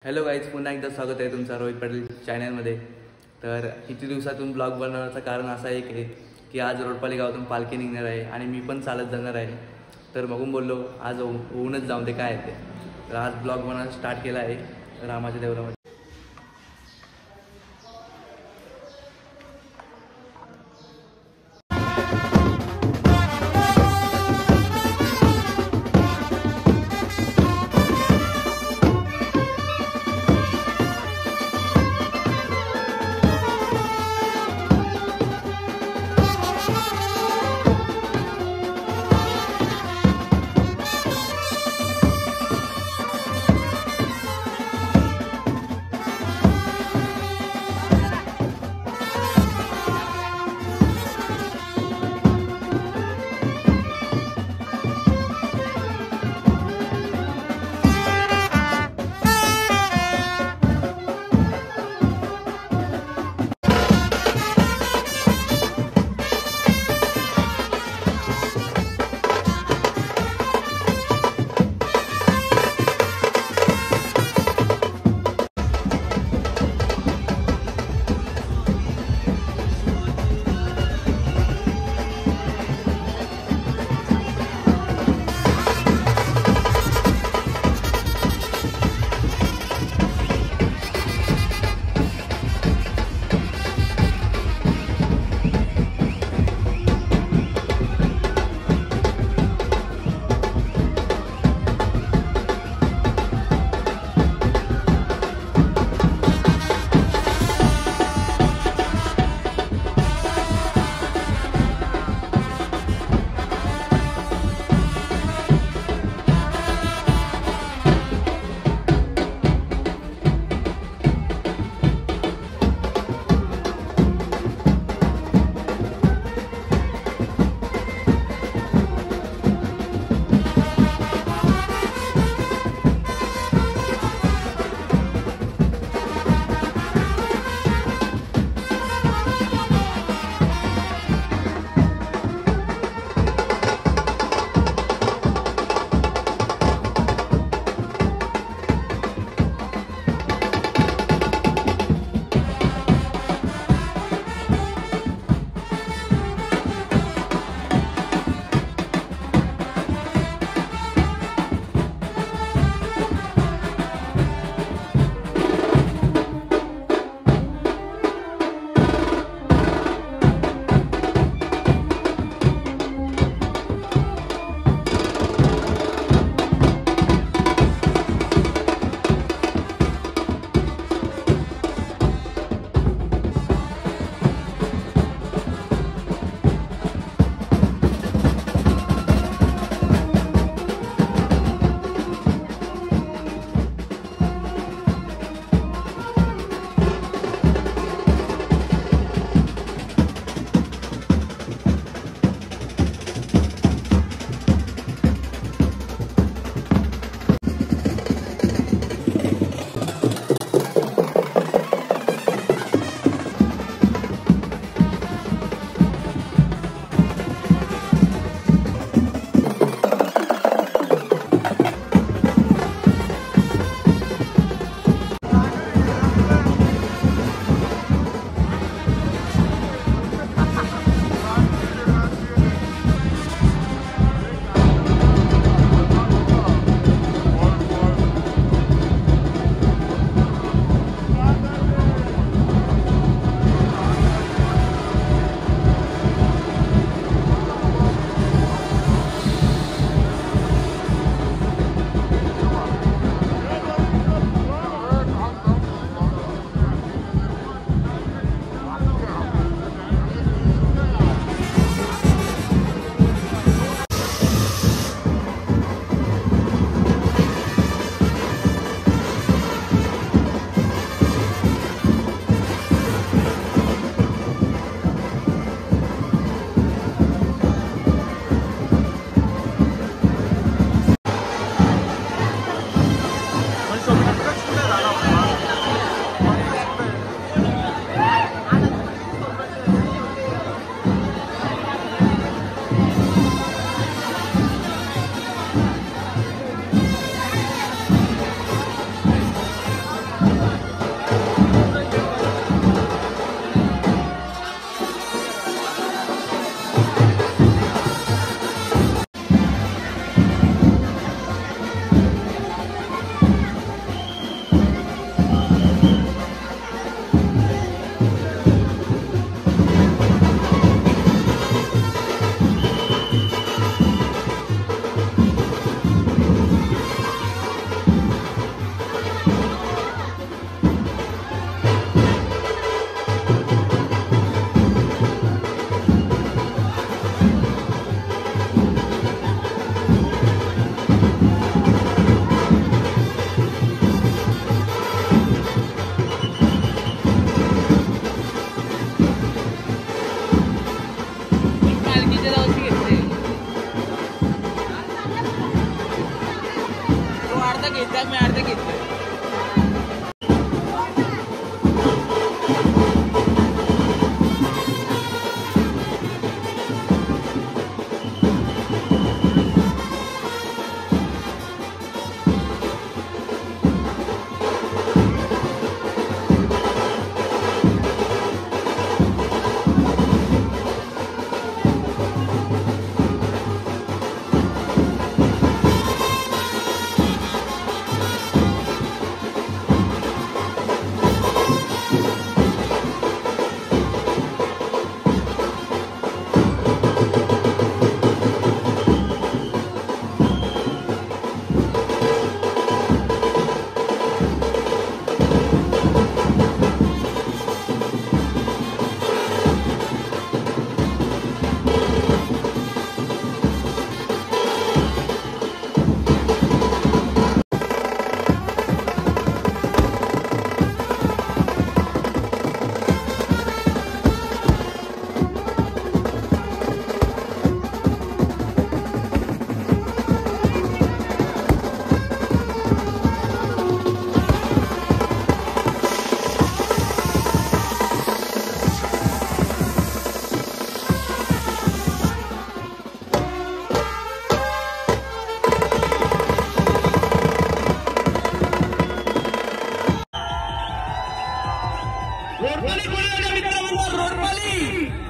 Hello guys, पुन्हा एकदा स्वागत आहे तुमचं रोहित पाटील चॅनलमध्ये. तर किती दिवसातून ब्लॉग बनवण्याचं कारण असं आहे की आज रोडपाली गावातून पालखी निघणार आहे आणि मी पण चालत जाणार आहे. तर बघून बोललो आज होऊनच जाऊन ते काय आहे ते. तर आज ब्लॉग बनवायला स्टार्ट केला आहे रामाच्या देवळामध्ये.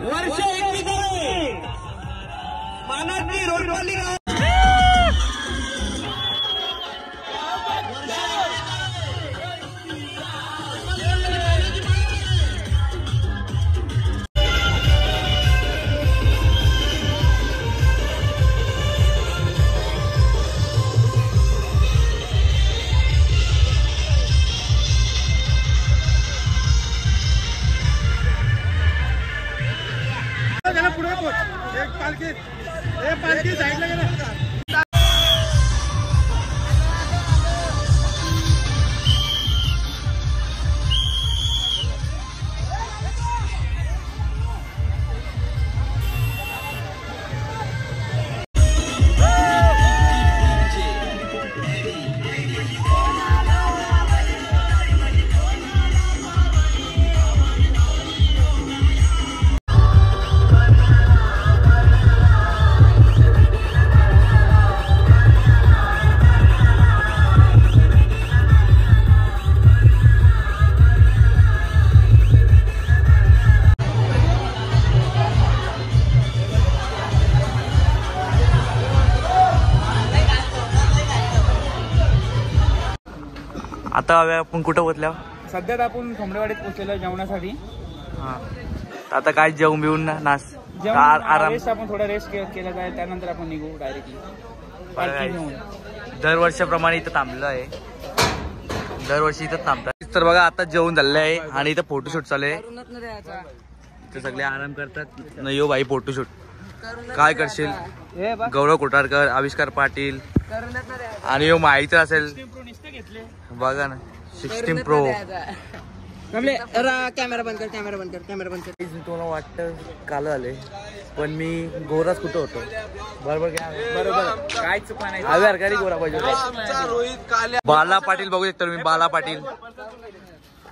वर्ष 21 मानाची रोडपालिका पालखी साईडला गेला. आता आपण कुठं पोहोचल्या? सध्यात आपण खोमडेवाडीत पोहोचलेलो जेवणासाठी. आता काय जेवून बिवून नाश आराम आपण थोडा रेस्ट केला जाईल, त्यानंतर आपण निघू डायरेक्टली. दरवर्षाप्रमाणे इथं थांबलं आहे, दरवर्षी इथं थांबतात. तर बघा आता जेवण झालेलं आहे आणि इथं फोटोशूट चालू आहे. इथं सगळे आराम करतात. नाही हो बाई फोटोशूट काय करशील? गौरव कोठारकर, आविष्कार पाटील आणि हो माहिती असेल बघा ना 16 प्रो. कॅमेरा बंद कर, कॅमेरा बंद कर, कॅमेरा बंद कर. तुम्हाला वाटतं काल आले पण मी गोराच कुठं होतो? बरोबर बरोबर काय चुका नाही. हरकारी गोरा पाहिजे. बाला पाटील बघू शकतो मी, बाला पाटील,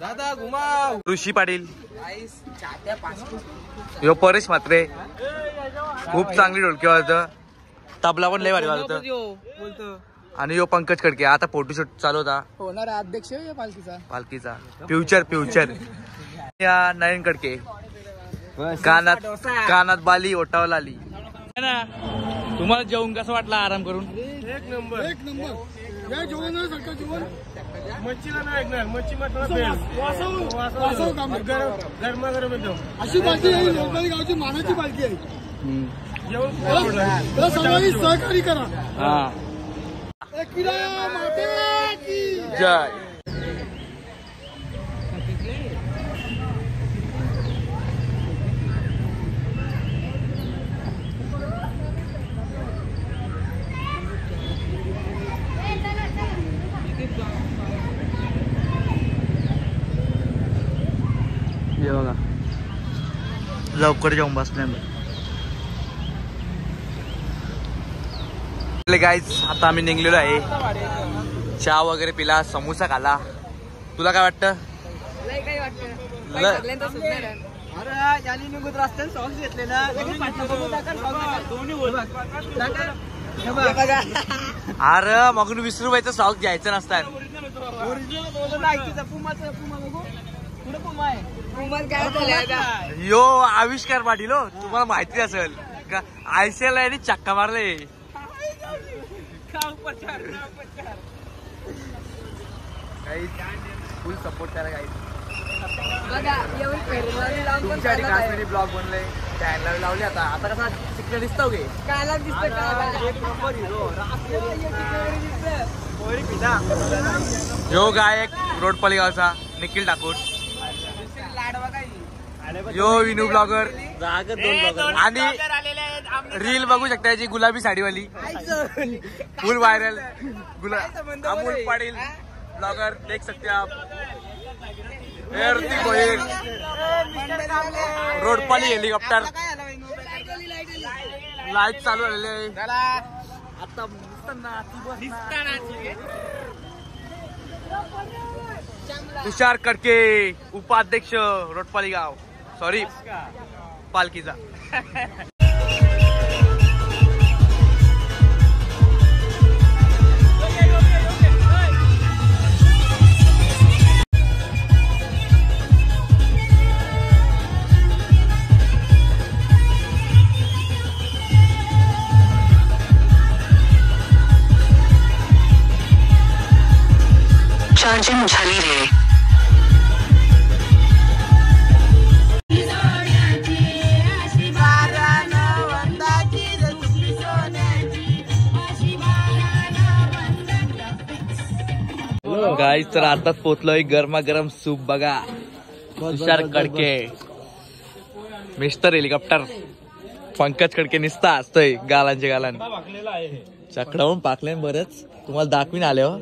दादा घुमाव, ऋषी पाटील, यो परेश म्हात्रे खूप चांगली ढोलकी वाजवतं, तबला पण लय भारी वाजवतं. आणि यो पंकज खडके. आता फोटोशूट चालू होता होणार अध्यक्ष पालखीचा. फ्युचर या नयन खडके कानात बाली ओटावर लाली. तुम्हाला जेवण कसं वाटलं आराम करून? एक नंबर या जेवणासारखं जेवण मच्छीला नाही ऐकणार. मच्छी गरमागरम एकदम अशी पालखी आहे. लोकांनी गावची मानाची पालखी आहे. जेवण सगळ्यांनी सहकारी करा. जय. हे बघा लवकर जाऊन बसल्यानंतर गाईज आता आम्ही निघलेलो आहे. चहा वगैरे पिला, समोसा खाला. तुला काय वाटतं? अरे मग 20 रुपयाचं सॉक घ्यायचं नसतात. यो आविष्कार पाटील हो, तुम्हाला माहिती असेल का? ICL आणि चक्का मारले. फुल सपोर्ट करा गाईज. तुमच्यासाठी काश्मीरी ब्लॉग बनले, चॅनलला लावले. आता कसा चिकन दिसतो गे यो गायक रोडपाली गावचा निखिल ठाकूर, यो विनू ब्लॉगर आणि रील बघू शकता याची गुलाबी साडीवाली full viral. Amol Patil blogger देख सकते आप. रोडपाली हेलिकॉप्टर लाईट चालू झालेले आहे आता. तुषार कडके उपाध्यक्ष रोडपाली गाव, सॉरी पालखीचा. गाईस तर आता पोचलोय गरमागरम सूप बघा. तुषार कडके, मिस्टर हेलिकॉप्टर पंकज कडके निसता असतोय गालांचे गालान. चकडावून पाकले बरंच तुम्हाला दाखवीन आले हो.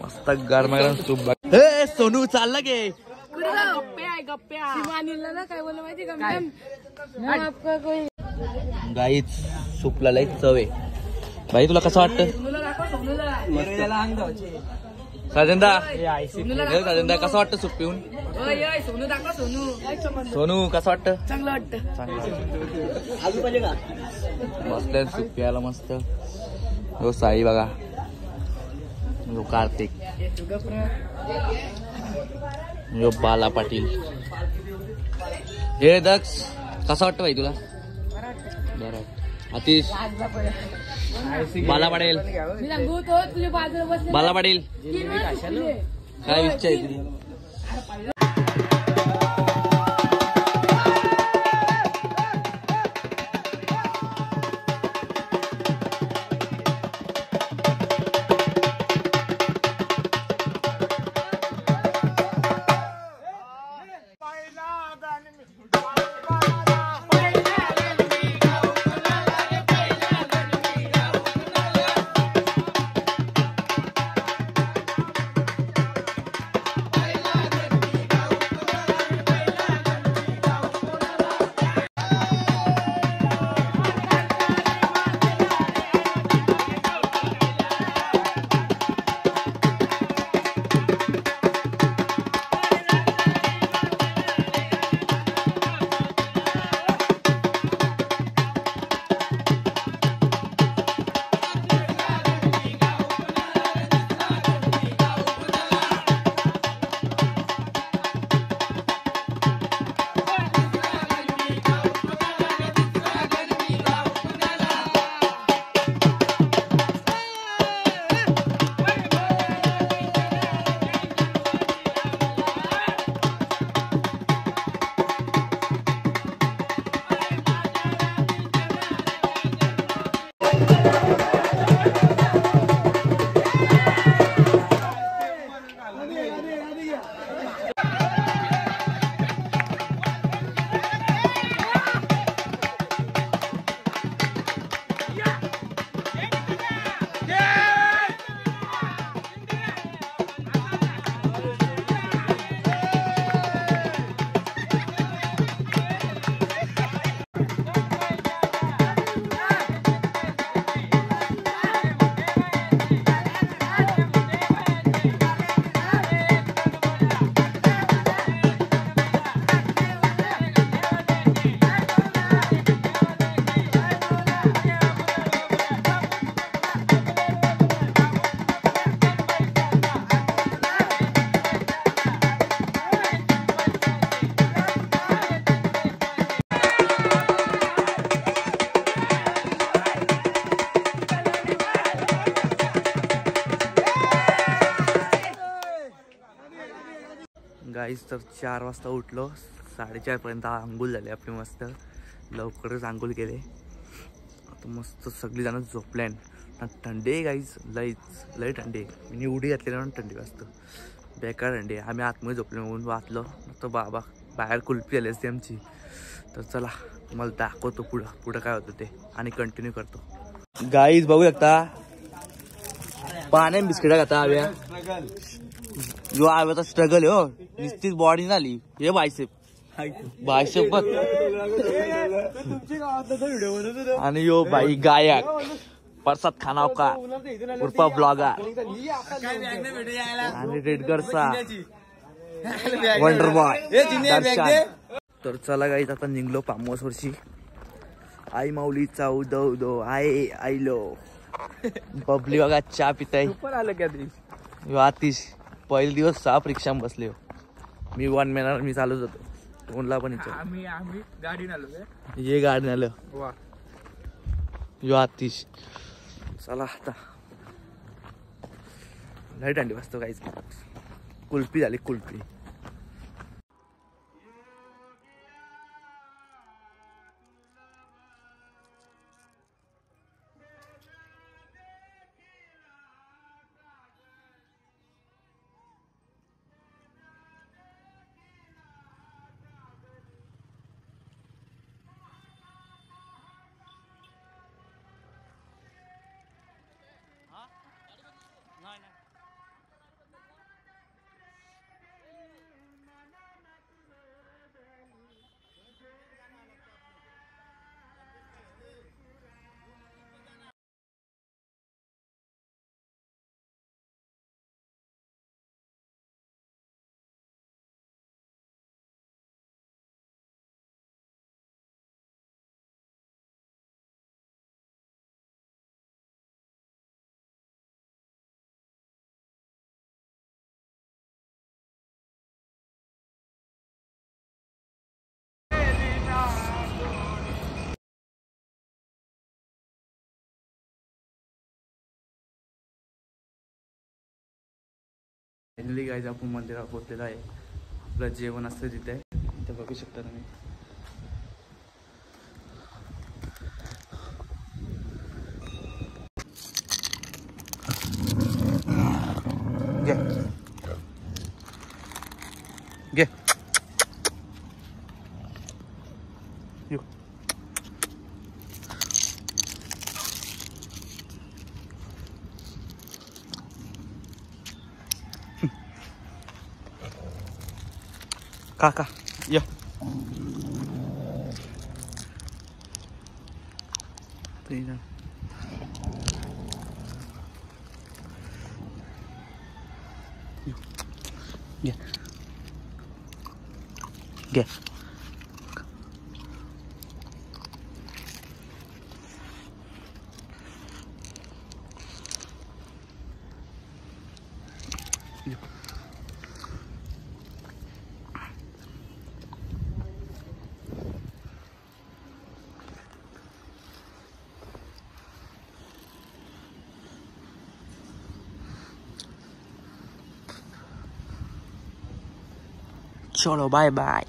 मस्त गरमागरम सूप बघा. ए सोनू चालला गे गाईच सूपला लई चव आहे. भाई तुला कसं वाटतं साजंदा? साजंदा कसं वाटतं सूप पिऊन? सोनू कसं वाटतं? चांगलं वाटतं. मस्त सूप प्यायला मस्त. हो साई बघा, यो कार्तिक, यो बाला पाटील. हे दक्ष कसं वाटतं भाई तुला? बरं. अतिश, बाला पाटील, बाला पाटील काय इच्छा आहे तुझी? गाईस तर 4 वाजता उठलो, 4:30 पर्यंत आंघोळ झाली आपली मस्त. लवकरच आंघोळ केले. आता मस्त सगळीजण झोपल्यान. थंडी आहे गाईस, लई थंडी आहे. मी उडी घातली ना थंडी वाजतं, बेकार थंडी आहे. आम्ही आतमध्ये झोपले म्हणून वाचलो तर बाबा बाहेर कुल्फी आली असते आमची. तर चला तुम्हाला दाखवतो पुढं काय होतं ते आणि कंटिन्यू करतो. गाईस बघू शकता पाण्यात बिस्किटा खाता हव्या. जो आव्याचा स्ट्रगल आहे हो, निश्चित बॉडी झाली. हे बायसेप बघ. आणि यो भाई गायक प्रसाद खानावका उर्फा ब्लॉगर आणि रेडगरचा वंडर बॉय दर्शन. तर चला गाईज आता निघलो फार्म वर्षी. आई माऊलीचा उदो आय आईलो. बबली बघा चहा पिताय. यो आतिश पहिले दिवस 6 रिक्षाम बसले. मी 1 महिना मी चालूच होतो. कोणला पण आम्ही गाडी आलो. ये गाडी आलं. यो आतिश. चला आता लई थंडी वाजतो काहीच. कुल्फी झाली कुल्फी. फायनली गाईज आपण मंदिरात पोहोचलेलो आहे. आपलं जेवण असतं तिथे, ते बघू शकता तुम्ही. घे घे यो. काका या. घे घे. चलो बाय बाय.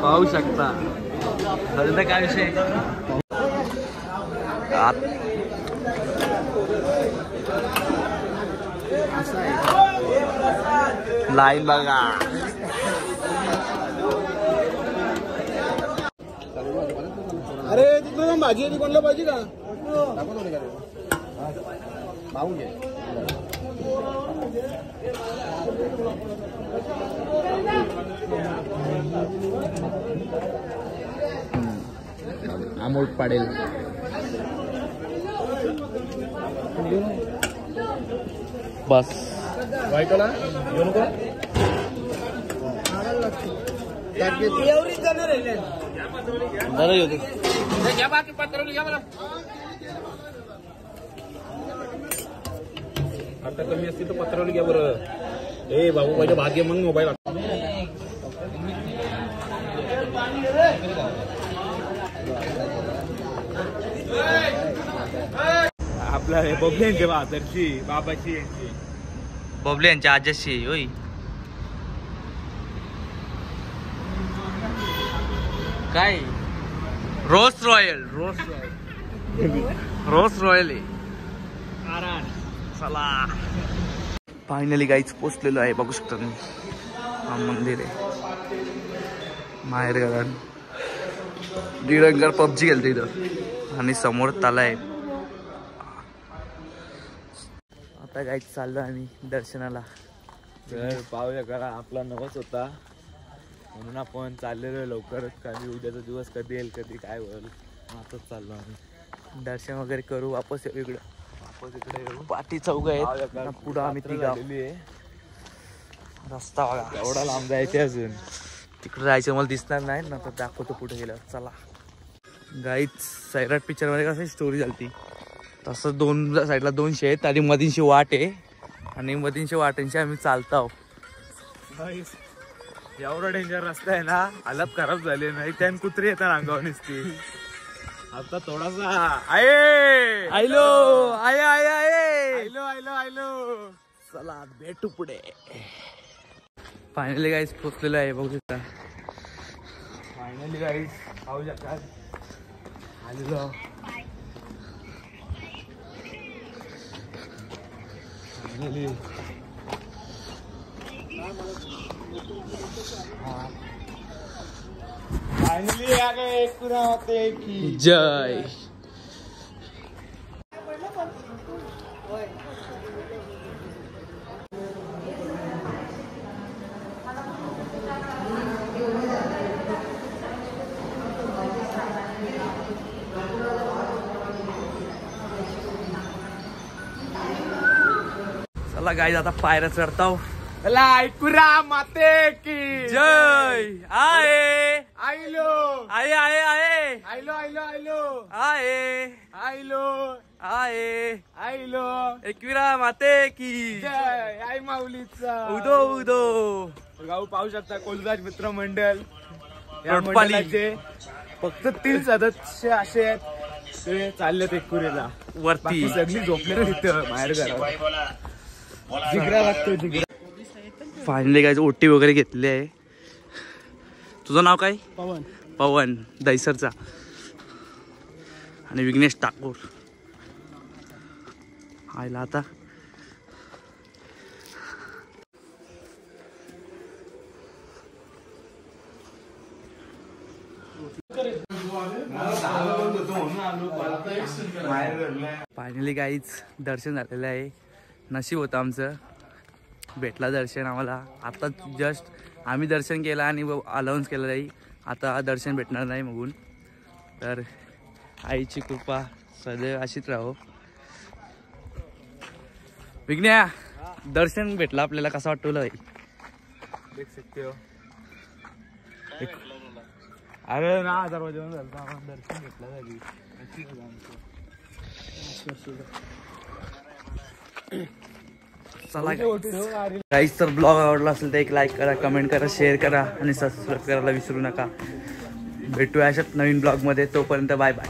पाहू शकता आता काय विषय. लाईन बघा. अरे तिकडे भाजी आहे, ती कोणला पाहिजे का पाहून घे. अमोल पाडेल. बस बायकोला घेऊ नको. आता कमी असते तर पत्रावली घ्या बरं. ए बाबू पहिले भाग्य मग मोबाईल. आपला बबल्यांच्या बाजारची बाबाची यांची बबले यांच्या आजशी होय. काय रोज रॉयल आहे. चला फायनली गाईच पोचलेलो आहे. बघू शकता तुम्ही, हा मंदिर आहे माहेर गार्डन. दिडंगर पबजी गेलते इथं आणि समोर तला आहे. आता गाईच चाललो आम्ही दर्शनाला. तर पाहूया करा आपला नवस होता म्हणून आपण चाललेलो लवकरच. कधी उद्याचा दिवस कधी येईल कधी काय होईल आताच चाललो आम्ही. दर्शन वगैरे करू, वापस येऊ इकडं. वापस इकडे येऊ. पाठी चौक आहेत पुढं आम्ही तिघं. रस्ता बघा एवढा लांब जायचे अजून. तिकडे जायचं मला दिसणार नाही ना, तर दाखवतो पुढे गेल्यावर. चला गाईच सैराट पिक्चर मध्ये कसं स्टोरी झाली तसं दोन साईडला 200 आहेत आणि मधींशी वाट आहे आणि मधींशी वाटांशी आम्ही चालतो. एवढा डेंजर रस्ता आहे ना, हालत खराब झाली नाही. त्यान कुत्री येतात अंगावर नुसती. आता थोडासा आयलो आय आय आय आयलो आयलो आयलो. चला भेटू पुढे. फायनली गाईज पोचलेलो आहे. बघू शकता फायनली गाईज पाहू शकता आलेलो. जय चला गाईज आता पायऱ्या चढताव ऐकुरा माते की जय आहे आईलो आहे आहे आहे आईलो आईलो आईलो आहे आईलो आहे आईलो एकविरा माते की जय आई माऊलीचा उदो उदो गाव पाहू शकता कोलराज मित्र मंडळ या रोटपाली. मंडळाचे फक्त 3 सदस्य असे आहेत ते चाललेत एककुरेला वरती बाकी सगळी झोपले तिथं बाहेर घरात जिगरा लागतो जिगरा फायनली काय ओटी वगैरे घेतली आहे. तुझं नाव काय? पवन पवन दैसरचा आणि विघ्नेश ठाकूर आयला आता फायनली काहीच दर्शन झालेलं आहे. नशीब होतं आमचं, भेटला दर्शन आम्हाला. आता जस्ट आम्ही दर्शन केलं आणि अलाउन्स केलं नाही, आता दर्शन भेटणार नाही मगून. तर आईची कृपा सदैव अशीच राहो. विघ्न्या दर्शन भेटलं आपल्याला, कसं वाटतं तुला? देख सकते हो. अरे ना दरवाजा दर्शन घेतलं झाली. चला गाईस, तर ब्लॉग आवडला असेल तर एक लाईक करा, कमेंट करा, शेअर करा आणि सबस्क्राईब करायला विसरू नका. भेटूया अशाच नवीन ब्लॉगमध्ये. तोपर्यंत बाय बाय.